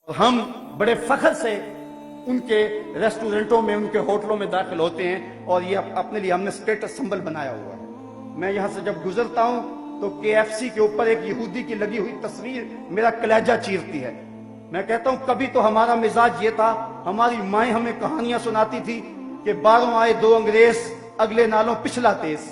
हम बड़े फख्र से उनके रेस्टोरेंटों में, उनके होटलों में दाखिल होते हैं और ये अपने लिए हमने स्टेटस सिंबल बनाया हुआ है। मैं यहाँ से जब गुजरता हूँ तो KFC के ऊपर एक यहूदी की लगी हुई तस्वीर मेरा कलेजा चीरती है। मैं कहता हूँ कभी तो हमारा मिजाज ये था, हमारी माएँ हमें कहानियां सुनाती थी कि बारों आए दो अंग्रेज, अगले नालों पिछला तेज।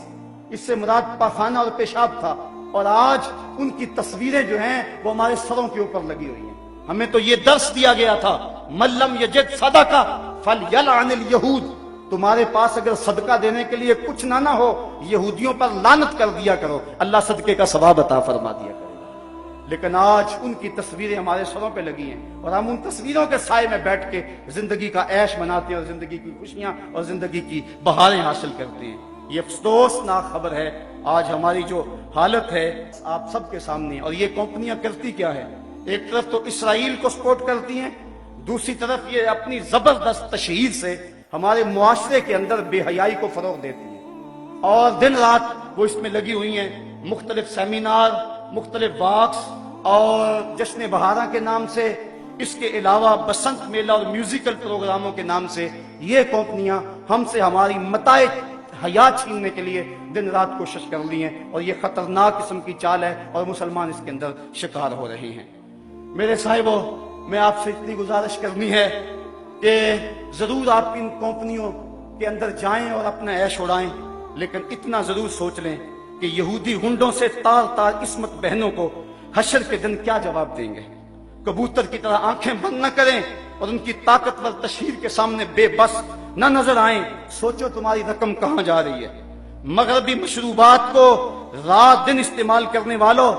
इससे मुराद पाखाना और पेशाब था, और आज उनकी तस्वीरें जो हैं वो हमारे सरों के ऊपर लगी हुई हैं। हमें तो ये दर्स दिया गया था, मल्लम यजिद सदका फलयलअनिल यहूद, तुम्हारे पास अगर सदका देने के लिए कुछ ना हो, यहूदियों पर लानत कर दिया करो, अल्लाह सदके का सवाब अता फरमा दिया करेगा। लेकिन आज उनकी तस्वीरें हमारे सरों पे लगी हैं और हम उन तस्वीरों के साए में बैठ के जिंदगी का ऐश मनाते हैं और जिंदगी की खुशियां और जिंदगी की बहारें हासिल करते हैं। ये अफसोसनाक खबर है आज हमारी जो हालत है आप सबके सामने। और ये कंपनियां करती क्या है, एक तरफ तो इसराइल को सपोर्ट करती हैं, दूसरी तरफ ये अपनी जबरदस्त तशहीर से हमारे मुआशरे के अंदर बेहयाई को फरोग देती है और दिन रात वो इसमें लगी हुई हैं। मुख्तलिफ सेमिनार, मुख्तलिफ वॉक्स और जश्न बहारा के नाम से, इसके अलावा बसंत मेला और म्यूजिकल प्रोग्रामों के नाम से ये कंपनियां हमसे हमारी मताए हयात छीनने के लिए दिन रात कोशिश कर रही हैं और ये खतरनाक किस्म की चाल है और मुसलमान इसके अंदर शिकार हो रहे हैं। मेरे साहिबो, मैं आपसे इतनी गुजारिश करनी है कि जरूर आप इन कंपनियों के अंदर जाएं और अपना ऐश उड़ाएं, लेकिन इतना जरूर सोच लें कि यहूदी हुंडों से तार तार इस्मत बहनों को हशर के दिन क्या जवाब देंगे। कबूतर की तरह आंखें बंद न करें और उनकी ताकतवर तशहीर के सामने बेबस न नजर आए। सोचो तुम्हारी रकम कहां जा रही है। मगरबी मशरूबात को रात दिन इस्तेमाल करने वालों,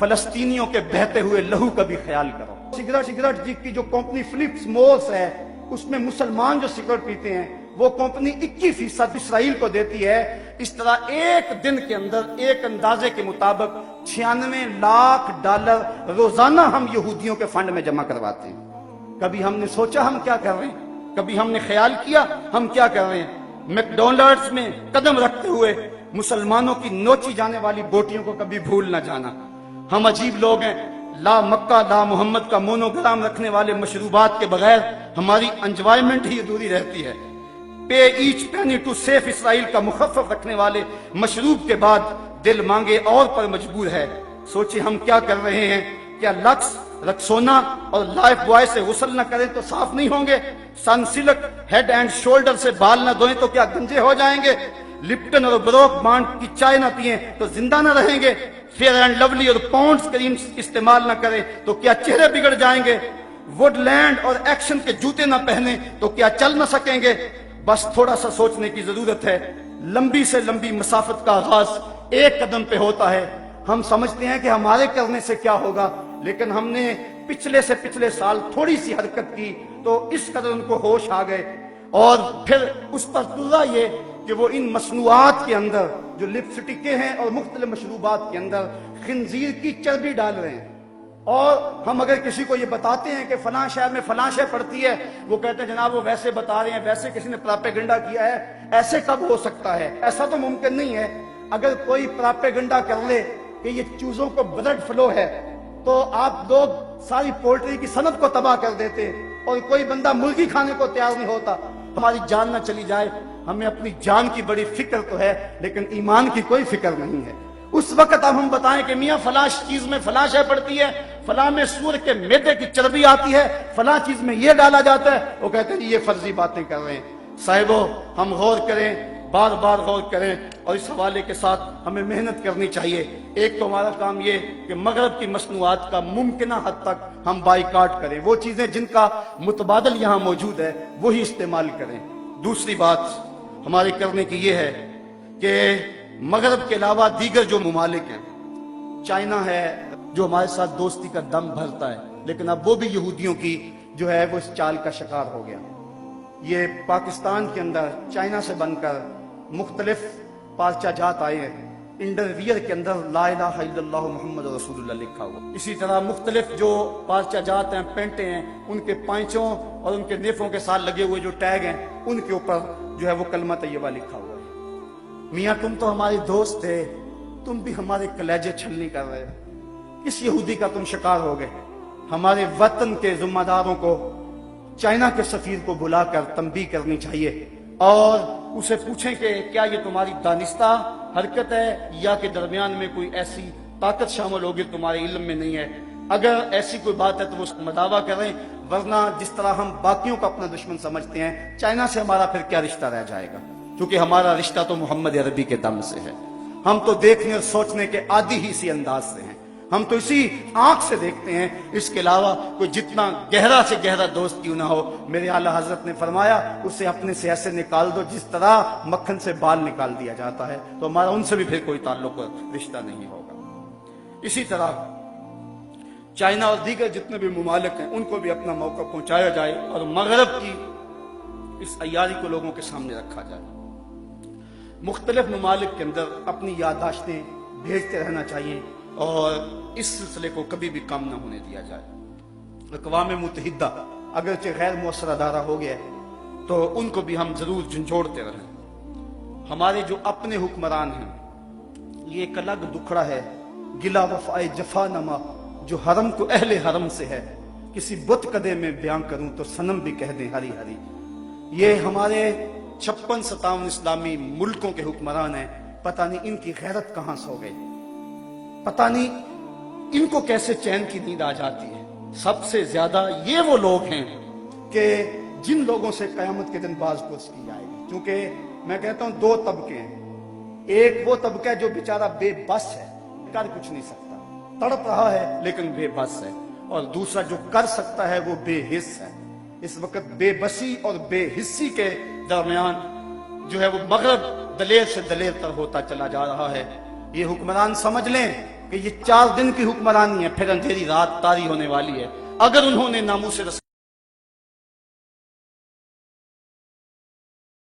फलस्तीनियों के बहते हुए लहू का भी ख्याल करो। सिगरेट जी की जो कंपनी फिलिप्स मोर्स है, उसमें मुसलमान जो सिगरेट पीते हैं वो कंपनी 21% इसराइल को देती है। इस तरह एक दिन के अंदर एक अंदाजे के मुताबिक 96 लाख डॉलर रोजाना हम यहूदियों के फंड में जमा करवाते हैं। कभी हमने सोचा हम क्या कर रहे हैं? कभी हमने ख्याल किया हम क्या कर रहे हैं? मैकडॉनल्ड्स में कदम रखते हुए मुसलमानों की नोची जाने वाली बोटियों को कभी भूल न जाना। हम अजीब लोग हैं। ला मक्का ला मोहम्मद का मोनोग्राम रखने वाले मशरूबात के बगैर हमारी एंजॉयमेंट ही अधूरी रहती है। पे ईच पेनी टू सेफ इसराइल का मुखफ़फ़ रखने वाले मशरूब के बाद दिल मांगे और पर मजबूर है। सोचिए हम क्या कर रहे हैं। क्या लक्स, रक्सोना और लाइफ बॉय से गुस्ल न करें तो साफ नहीं होंगे? सनसिल्क हेड एंड शोल्डर से बाल न धोएं तो क्या गंजे हो जाएंगे? लिप्टन और ब्रोक बांड की चाय न पिए तो जिंदा न रहेंगे? फेयर एंड लवली और पॉन्ड्स क्रीम इस्तेमाल न करें तो क्या चेहरे बिगड़ जाएंगे? वुडलैंड और एक्शन के जूते न पहने तो क्या चल न सकेंगे? बस थोड़ा सा सोचने की जरूरत है। लंबी से लंबी मसाफत का आगाज एक कदम पे होता है। हम समझते हैं कि हमारे करने से क्या होगा, लेकिन हमने पिछले से पिछले साल थोड़ी सी हरकत की तो इस कदर उनको होश आ गए और फिर उस पर तुर्रा ये कि वो इन मसनूआत के अंदर जो लिपस्टिकें हैं और मुख्तलिफ मशरूबात के अंदर खिंजीर की चर्बी डाल रहे हैं। और हम अगर किसी को ये बताते हैं कि फलां शहर में फलां शय पड़ती है, वो कहते हैं जनाब वो वैसे बता रहे हैं, वैसे किसी ने प्रोपेगेंडा किया है। ऐसे कब हो सकता है? ऐसा तो मुमकिन नहीं है। अगर कोई प्रोपेगेंडा कर ले कि ये चूजों को ब्लड फ्लो है तो आप लोग सारी पोल्ट्री की सनत को तबाह कर देते और कोई बंदा मुर्गी खाने को तैयार नहीं होता। हमारी जान ना चली जाए। हमें अपनी जान की बड़ी फिक्र तो है, लेकिन ईमान की कोई फिक्र नहीं है। उस वक्त अब हम बताएं कि मियाँ फलां चीज में फलां शय पड़ती है, फलां में सूर के मैदे की चर्बी आती है, फलां चीज में ये डाला जाता है, वो कहते हैं ये फर्जी बातें कर रहे हैं। साहिबो, हम गौर करें, बार बार गौर करें और इस हवाले के साथ हमें मेहनत करनी चाहिए। एक तो हमारा काम ये कि मगरब की मसनूआत का मुमकिना हद तक हम बाइकाट करें, वो चीजें जिनका मुतबादल यहाँ मौजूद है वही इस्तेमाल करें। दूसरी बात हमारे करने की ये है कि मगरब के अलावा दीगर जो मुमालिक हैं, चाइना है जो हमारे साथ दोस्ती का दम भरता है, लेकिन अब वो भी यहूदियों की जो है वो इस चाल का शिकार हो गया। ये पाकिस्तान के अंदर चाइना से बनकर मुख्तलिफ पार्चा जात आए हैं। इंडरवियर के अंदर ला इलाहा इल्लल्लाहु मुहम्मद रसूलुल्लाह लिखा हुआ। इसी तरह मुख्तलिफ जो पार्चा जात हैं, पेंटे हैं, उनके पैंचों और उनके नेफों के साथ लगे हुए जो टैग हैं उनके ऊपर जो है वो कलमा तैयबा लिखा हुआ है। मियाँ तुम तो हमारे दोस्त थे, तुम भी हमारे कलेजे छलनी कर रहे हो। किस यहूदी का तुम शिकार हो गए? ہمارے وطن کے ذمہ داروں کو چائنا کے سفیر کو بلا کر تنبیہ کرنی چاہیے اور اسے پوچھیں کہ کیا یہ تمہاری دانستہ حرکت ہے یا کہ درمیان میں کوئی ایسی طاقت شامل ہوگی تمہارے علم میں نہیں ہے. اگر ایسی کوئی بات ہے تو وہ مداوا کریں، ورنہ جس طرح ہم باقیوں کو اپنا دشمن سمجھتے ہیں، چائنا سے ہمارا پھر کیا رشتہ رہ جائے گا؟ کیونکہ ہمارا رشتہ تو محمد عربی کے دم سے ہے. ہم تو دیکھنے اور سوچنے کے عادی ہی اسی انداز سے ہیں، ہم تو اسی آنکھ سے دیکھتے ہیں. اس کے علاوہ کوئی جتنا گہرا سے گہرا دوست کیوں نہ ہو، میرے اعلیٰ حضرت نے فرمایا اسے اپنے سے ایسے نکال دو جس طرح مکھن سے بال نکال دیا جاتا ہے، تو ہمارا ان سے بھی پھر کوئی تعلق رشتہ نہیں ہوگا. اسی طرح چائنا اور دیگر جتنے بھی ممالک ہیں ان کو بھی اپنا موقع پہنچایا جائے اور مغرب کی اس عیاری کو لوگوں کے سامنے رکھا جائے. مختلف ممالک کے اندر اپنی یادداشتیں بھیجتے رہنا چاہیے اور اس سلسلے کو کبھی بھی کم نہ ہونے دیا جائے. اقوام متحدہ اگرچہ غیر مؤثر ادارہ ہو گیا ہے تو ان کو بھی ہم ضرور جھنجھوڑتے رہیں. ہمارے جو اپنے حکمران ہیں یہ ایک الگ دکھڑا ہے، گلا وفائے جفا نما جو حرم کو اہل حرم سے ہے. کسی بت کدے میں بیان کروں تو صنم بھی کہہ دیں ہری ہری. یہ ہمارے 56-57 اسلامی ملکوں کے حکمران ہیں. پتہ نہیں ان کی غیرت کہاں سو گئی، پتہ نہیں ان کو کیسے چین کی نیند آ جاتی ہے. سب سے زیادہ یہ وہ لوگ ہیں کہ جن لوگوں سے قیامت کے دن باز پرس کی جائے گی. کیونکہ میں کہتا ہوں دو طبقے ہیں، ایک وہ طبقہ جو بیچارہ بے بس ہے، کر کچھ نہیں سکتا، تڑپ رہا ہے لیکن بے بس ہے، اور دوسرا جو کر سکتا ہے وہ بے حس ہے. اس وقت بے بسی اور بے حسی کے درمیان جو ہے وہ مغرب دلیر سے دلیر تر ہوتا چلا جا رہا ہے. یہ حکمران سمجھ لیں کہ یہ 4 دن کی حکمرانی ہے، پھر اندھیری رات طاری ہونے والی ہے. اگر انہوں نے ناموس